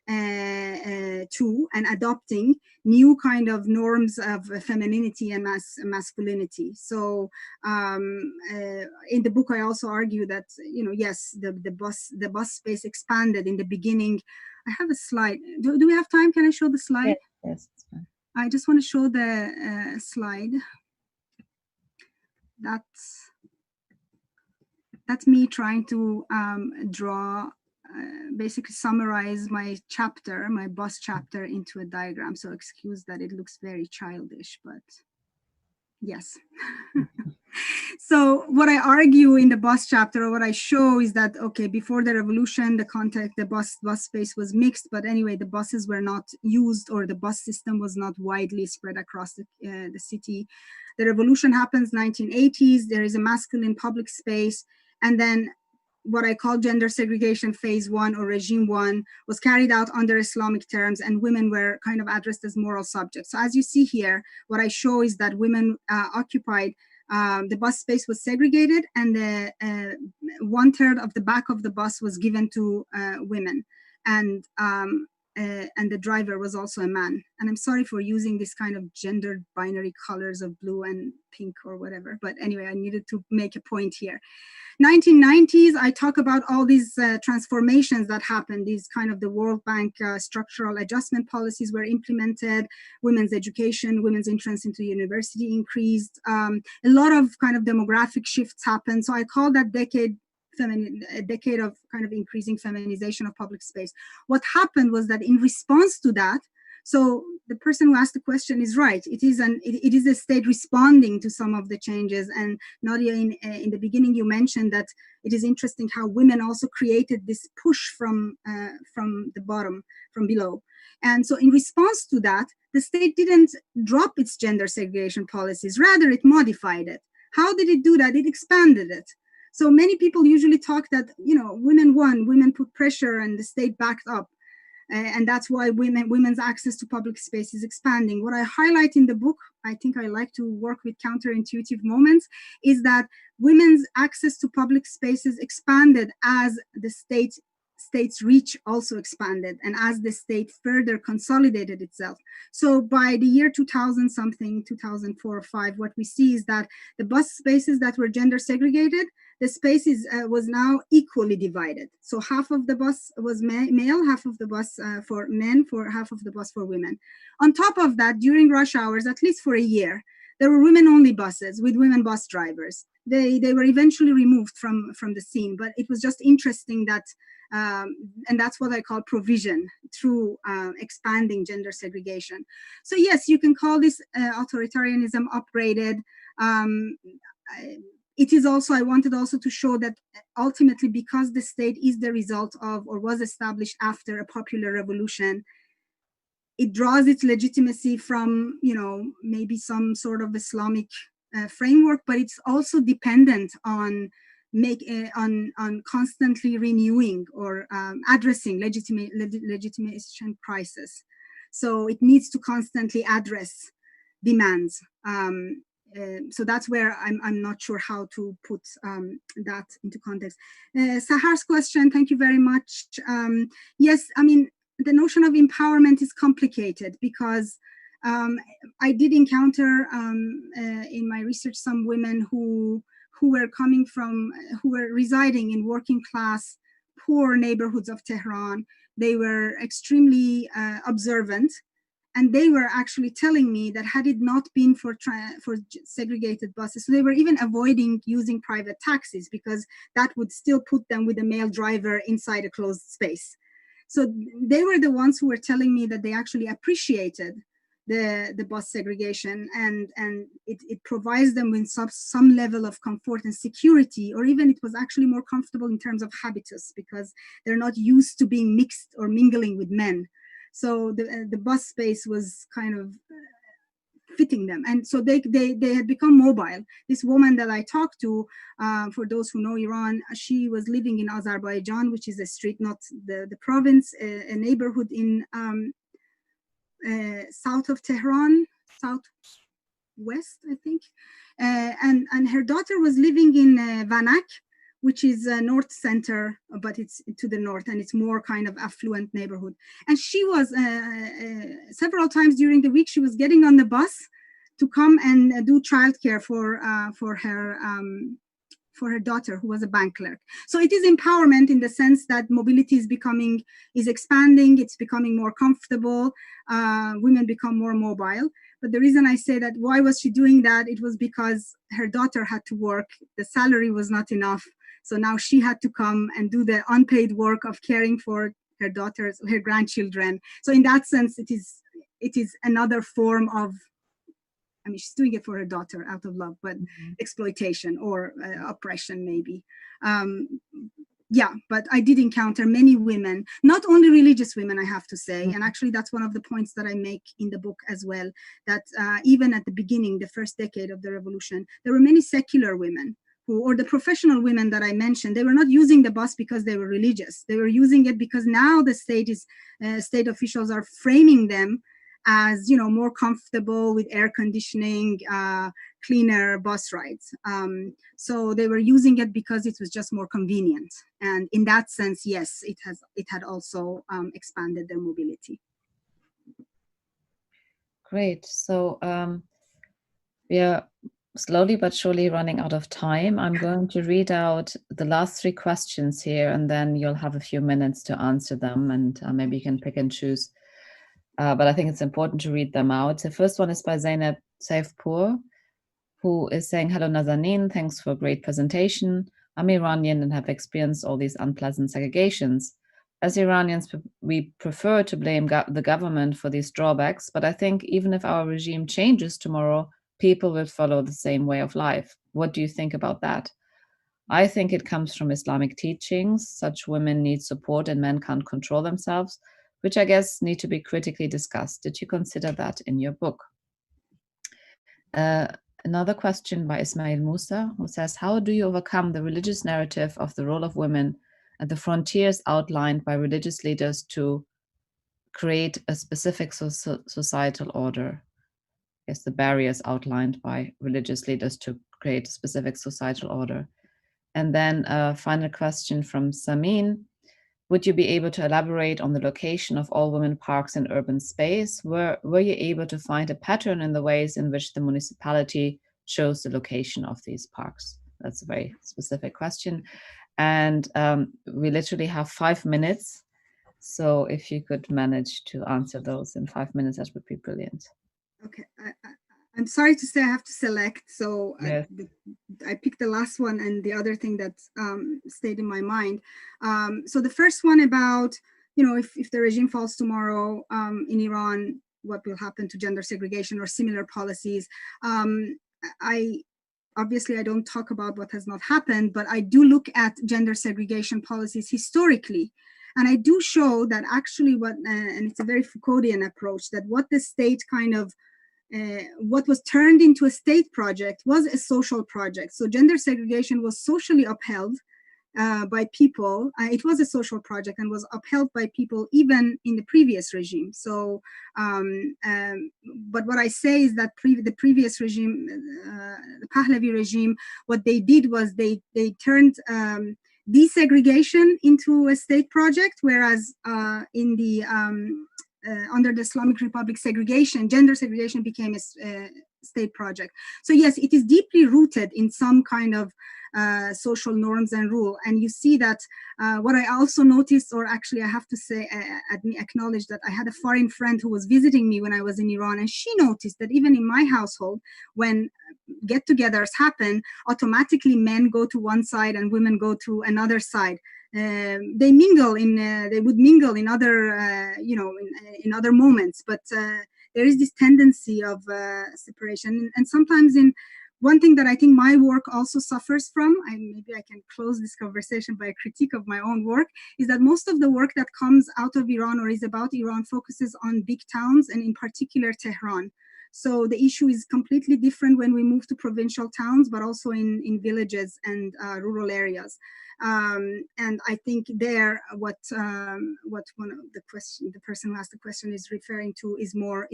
to and adopting new kind of norms of femininity and masculinity. So in the book, I also argue that, yes, the bus space expanded in the beginning. I have a slide. Do we have time? Can I show the slide?
Yes, it's fine.
I just want to show the slide. That's me trying to draw, basically summarize my chapter, my bus chapter, into a diagram. So excuse that it looks very childish, but yes. So what I argue in the bus chapter, or what I show, is that, okay, before the revolution, the bus space was mixed, but anyway, the buses were not used, or the bus system was not widely spread across the city. The revolution happens 1980s. There is a masculine public space, and then what I call gender segregation phase one, or regime one, was carried out under Islamic terms, and women were kind of addressed as moral subjects. So as you see here, what I show is that women occupied, the bus space was segregated, and the 1/3 of the back of the bus was given to women. And the driver was also a man. And I'm sorry for using this kind of gender binary colors of blue and pink or whatever, but anyway, I needed to make a point here. 1990s, I talk about all these transformations that happened. These kind of the World Bank structural adjustment policies were implemented, women's education, women's entrance into university increased, a lot of kind of demographic shifts happened. So I call that decade a decade of kind of increasing feminization of public space. What happened was that in response to that, So the person who asked the question is right. It is a state responding to some of the changes. And Nadia, in the beginning, you mentioned that it is interesting how women also created this push from the bottom, from below. And so in response to that, the state didn't drop its gender segregation policies, rather it modified it. How did it do that? It expanded it. So many people usually talk that, women won, women put pressure and the state backed up. And that's why women's access to public space is expanding. What I highlight in the book, I think I like to work with counterintuitive moments, is that women's access to public spaces expanded as the state's reach also expanded and as the state further consolidated itself. So by the year 2000 something, 2004 or 5, what we see is that the bus spaces that were gender segregated, the spaces was now equally divided. So half of the bus was male, half of the bus for men, for half of the bus for women. On top of that, during rush hours, at least for a year, there were women-only buses with women bus drivers. They were eventually removed from the scene, but it was just interesting that, and that's what I call provision through expanding gender segregation. So yes, you can call this authoritarianism upgraded. It is also, I wanted also to show that ultimately, because the state is the result of or was established after a popular revolution, it draws its legitimacy from, maybe some sort of Islamic framework, but it's also dependent on constantly renewing or addressing legitimation crisis. So it needs to constantly address demands. So that's where I'm not sure how to put that into context. Sahar's question, thank you very much. Yes, I mean, the notion of empowerment is complicated because I did encounter in my research some women who were residing in working class, poor neighborhoods of Tehran. They were extremely observant. And they were actually telling me that had it not been for segregated buses, so they were even avoiding using private taxis because that would still put them with a male driver inside a closed space. So they were the ones who were telling me that they actually appreciated the bus segregation, and it provides them with some level of comfort and security, or even it was actually more comfortable in terms of habitus because they're not used to being mixed or mingling with men. So the bus space was kind of fitting them. And so they had become mobile. This woman that I talked to, for those who know Iran, she was living in Azerbaijan, which is a street, not the province, a neighborhood in south of Tehran, southwest, I think. And her daughter was living in Vanak, which is a north center, but it's to the north, and it's more kind of affluent neighborhood. And she was several times during the week, she was getting on the bus to come and do childcare for her daughter, who was a bank clerk. So it is empowerment in the sense that mobility is expanding, it's becoming more comfortable, women become more mobile. But the reason I say that, why was she doing that? It was because her daughter had to work, the salary was not enough. So now she had to come and do the unpaid work of caring for her daughters, her grandchildren. So in that sense, it is another form of, I mean, she's doing it for her daughter out of love, but exploitation or oppression maybe. Yeah, but I did encounter many women, not only religious women, I have to say, and actually that's one of the points that I make in the book as well, that even at the beginning, the first decade of the revolution, there were many secular women or the professional women that I mentioned. They were not using the bus because they were religious. They were using it because now the state officials are framing them as, more comfortable with air conditioning, cleaner bus rides. So they were using it because it was just more convenient. And in that sense, yes, it had also expanded their mobility.
Great. So we are slowly but surely running out of time. I'm going to read out the last 3 questions here, and then you'll have a few minutes to answer them, and maybe you can pick and choose. But I think it's important to read them out. The first one is by Zainab Saifpour, who is saying, hello, Nazanin, thanks for a great presentation. I'm Iranian and have experienced all these unpleasant segregations. As Iranians, we prefer to blame the government for these drawbacks, but I think even if our regime changes tomorrow, people will follow the same way of life. What do you think about that? I think it comes from Islamic teachings. Such women need support and men can't control themselves, which I guess need to be critically discussed. Did you consider that in your book? Uh, Another question by Ismail Musa, who says, how do you overcome the religious narrative of the role of women and the frontiers outlined by religious leaders to create a specific societal order? Yes, the barriers outlined by religious leaders to create a specific societal order. And then a final question from Samin. Would you be able to elaborate on the location of all women parks in urban space? Were you able to find a pattern in the ways in which the municipality chose the location of these parks? That's a very specific question. And we literally have 5 minutes. So if you could manage to answer those in 5 minutes, that would be brilliant.
Okay, I'm sorry to say I have to select. So
yes.
I picked the last one and the other thing that stayed in my mind. So the first one about, if the regime falls tomorrow in Iran, what will happen to gender segregation or similar policies? Obviously, I don't talk about what has not happened, but I do look at gender segregation policies historically. And I do show that actually and it's a very Foucauldian approach, that what the state what was turned into a state project was a social project. So gender segregation was socially upheld by people. It was a social project and was upheld by people even in the previous regime. So, but what I say is that the previous regime, the Pahlavi regime, what they did was they turned desegregation into a state project, whereas in the under the Islamic Republic, gender segregation became a state project. So yes, it is deeply rooted in some kind of social norms and rule. And you see that what I also noticed, or actually I have to say, acknowledge that I had a foreign friend who was visiting me when I was in Iran, and she noticed that even in my household, when get-togethers happen, automatically men go to one side and women go to another side. They would mingle in other, in other moments, but there is this tendency of separation. And sometimes one thing that I think my work also suffers from, and maybe I can close this conversation by a critique of my own work, is that most of the work that comes out of Iran or is about Iran focuses on big towns, and in particular Tehran. So the issue is completely different when we move to provincial towns, but also in villages and rural areas. And I think there, what one of the person who asked the question is referring to is more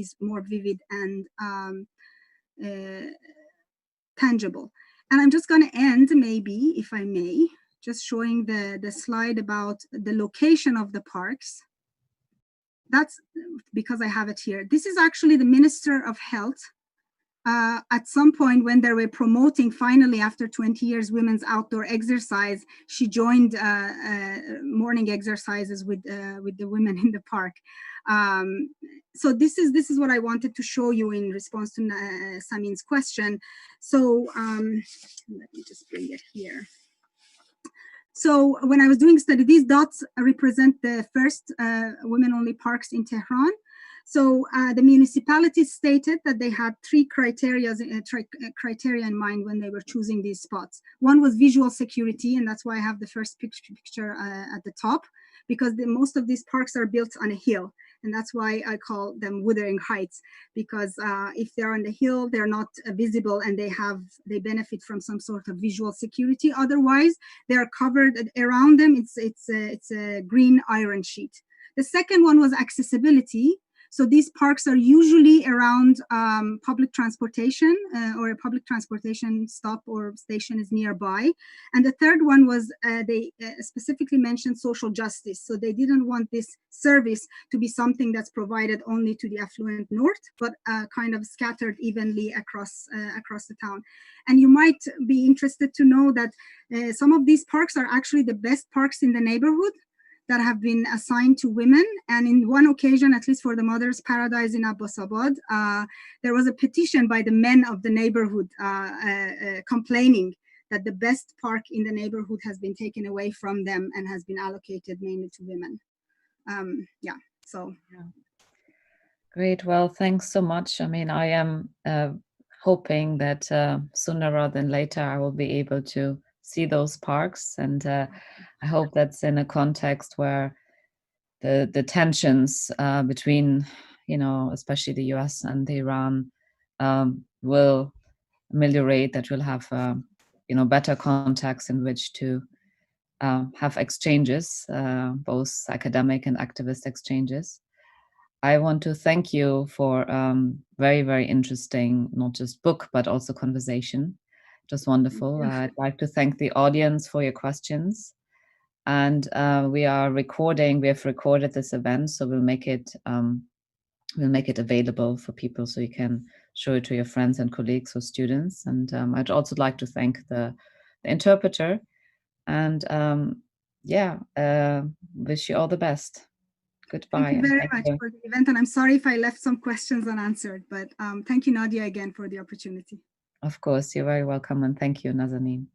vivid and tangible. And I'm just going to end, maybe, if I may, just showing the slide about the location of the parks. That's because I have it here. This is actually the Minister of Health. At some point when they were promoting, finally, after 20 years, women's outdoor exercise, she joined morning exercises with the women in the park. So this is what I wanted to show you in response to Samin's question. So let me just bring it here. So when I was doing study, these dots represent the first women-only parks in Tehran. So the municipality stated that they had three criteria in mind when they were choosing these spots. One was visual security, and that's why I have the first picture at the top, because most of these parks are built on a hill. And that's why I call them Wuthering Heights, because if they're on the hill, they're not visible, and they benefit from some sort of visual security. Otherwise, they're covered around them. It's a green iron sheet. The second one was accessibility. So these parks are usually around public transportation, or a public transportation stop or station is nearby. And the third one was they specifically mentioned social justice. So they didn't want this service to be something that's provided only to the affluent north, but kind of scattered evenly across the town. And you might be interested to know that some of these parks are actually the best parks in the neighborhood that have been assigned to women. And in one occasion, at least for the Mother's Paradise in Abbasabad, there was a petition by the men of the neighborhood complaining that the best park in the neighborhood has been taken away from them and has been allocated mainly to women. Yeah, so.
Yeah. Great. Well, thanks so much. I mean, I am hoping that sooner rather than later I will be able to see those parks, and I hope that's in a context where the tensions between, especially the US and Iran, will ameliorate. That we'll have better contacts in which to have exchanges, both academic and activist exchanges. I want to thank you for very, very interesting, not just book, but also conversation. It was wonderful. I'd like to thank the audience for your questions. And we have recorded this event, so we'll make it available for people so you can show it to your friends and colleagues or students. And I'd also like to thank the interpreter. And wish you all the best. Goodbye.
Thank you very
Thank
much
you.
for the event. And I'm sorry if I left some questions unanswered, but thank you, Nadia, again for the opportunity.
Of course, you're very welcome. And thank you, Nazanin.